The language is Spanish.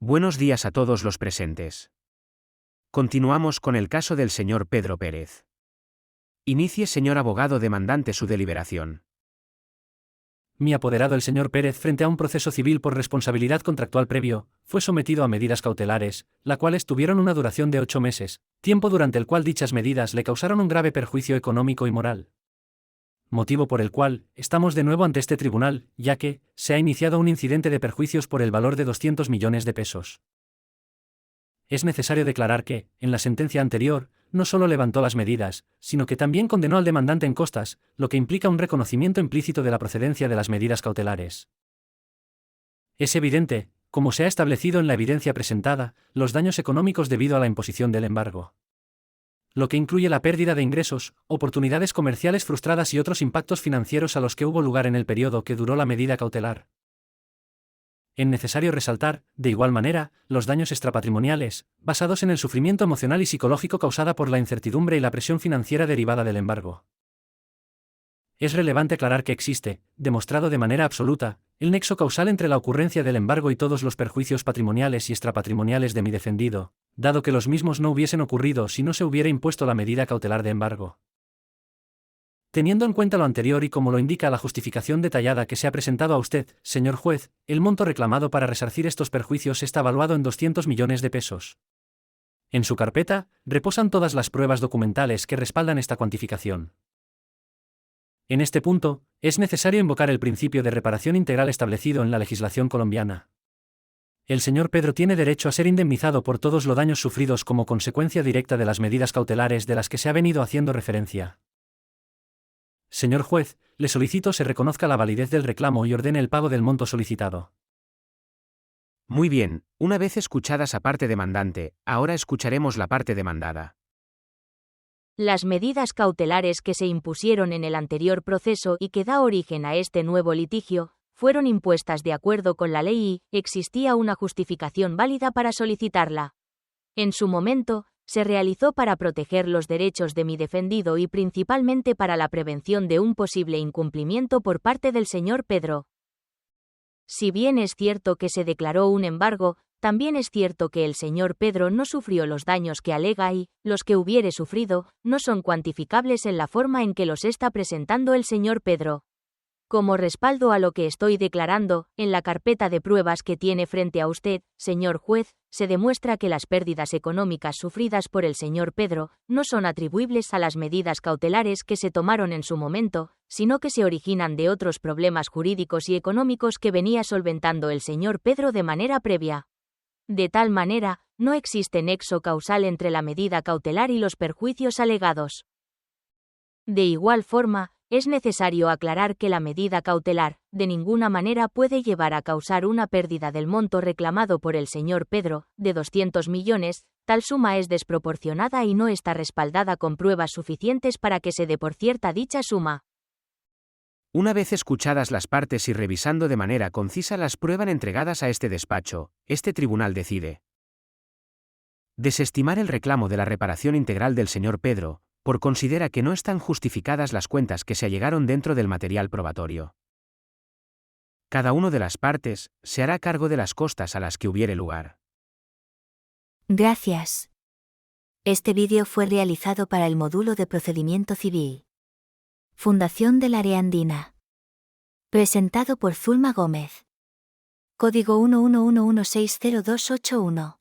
Buenos días a todos los presentes. Continuamos con el caso del señor Pedro Pérez. Inicie, señor abogado demandante, su deliberación. Mi apoderado el señor Pérez, frente a un proceso civil por responsabilidad contractual previo, fue sometido a medidas cautelares, las cuales tuvieron una duración de 8 meses, tiempo durante el cual dichas medidas le causaron un grave perjuicio económico y moral. Motivo por el cual estamos de nuevo ante este tribunal, ya que se ha iniciado un incidente de perjuicios por el valor de 200 millones de pesos. Es necesario declarar que, en la sentencia anterior, no solo levantó las medidas, sino que también condenó al demandante en costas, lo que implica un reconocimiento implícito de la procedencia de las medidas cautelares. Es evidente, como se ha establecido en la evidencia presentada, los daños económicos debido a la imposición del embargo, lo que incluye la pérdida de ingresos, oportunidades comerciales frustradas y otros impactos financieros a los que hubo lugar en el periodo que duró la medida cautelar. Es necesario resaltar, de igual manera, los daños extrapatrimoniales, basados en el sufrimiento emocional y psicológico causada por la incertidumbre y la presión financiera derivada del embargo. Es relevante aclarar que existe, demostrado de manera absoluta, el nexo causal entre la ocurrencia del embargo y todos los perjuicios patrimoniales y extrapatrimoniales de mi defendido, dado que los mismos no hubiesen ocurrido si no se hubiera impuesto la medida cautelar de embargo. Teniendo en cuenta lo anterior y como lo indica la justificación detallada que se ha presentado a usted, señor juez, el monto reclamado para resarcir estos perjuicios está valuado en 200 millones de pesos. En su carpeta, reposan todas las pruebas documentales que respaldan esta cuantificación. En este punto, es necesario invocar el principio de reparación integral establecido en la legislación colombiana. El señor Pedro tiene derecho a ser indemnizado por todos los daños sufridos como consecuencia directa de las medidas cautelares de las que se ha venido haciendo referencia. Señor juez, le solicito se reconozca la validez del reclamo y ordene el pago del monto solicitado. Muy bien, una vez escuchadas a parte demandante, ahora escucharemos la parte demandada. Las medidas cautelares que se impusieron en el anterior proceso y que da origen a este nuevo litigio, fueron impuestas de acuerdo con la ley y existía una justificación válida para solicitarla. En su momento, se realizó para proteger los derechos de mi defendido y principalmente para la prevención de un posible incumplimiento por parte del señor Pedro. Si bien es cierto que se declaró un embargo, también es cierto que el señor Pedro no sufrió los daños que alega y, los que hubiere sufrido, no son cuantificables en la forma en que los está presentando el señor Pedro. Como respaldo a lo que estoy declarando, en la carpeta de pruebas que tiene frente a usted, señor juez, se demuestra que las pérdidas económicas sufridas por el señor Pedro no son atribuibles a las medidas cautelares que se tomaron en su momento, sino que se originan de otros problemas jurídicos y económicos que venía solventando el señor Pedro de manera previa. De tal manera, no existe nexo causal entre la medida cautelar y los perjuicios alegados. De igual forma, es necesario aclarar que la medida cautelar, de ninguna manera puede llevar a causar una pérdida del monto reclamado por el señor Pedro, de 200 millones, tal suma es desproporcionada y no está respaldada con pruebas suficientes para que se dé por cierta dicha suma. Una vez escuchadas las partes y revisando de manera concisa las pruebas entregadas a este despacho, este tribunal decide desestimar el reclamo de la reparación integral del señor Pedro, por considera que no están justificadas las cuentas que se allegaron dentro del material probatorio. Cada una de las partes se hará cargo de las costas a las que hubiere lugar. Gracias. Este vídeo fue realizado para el módulo de procedimiento civil. Fundación del Área Andina. Presentado por Zulma Gómez. Código 1111602881.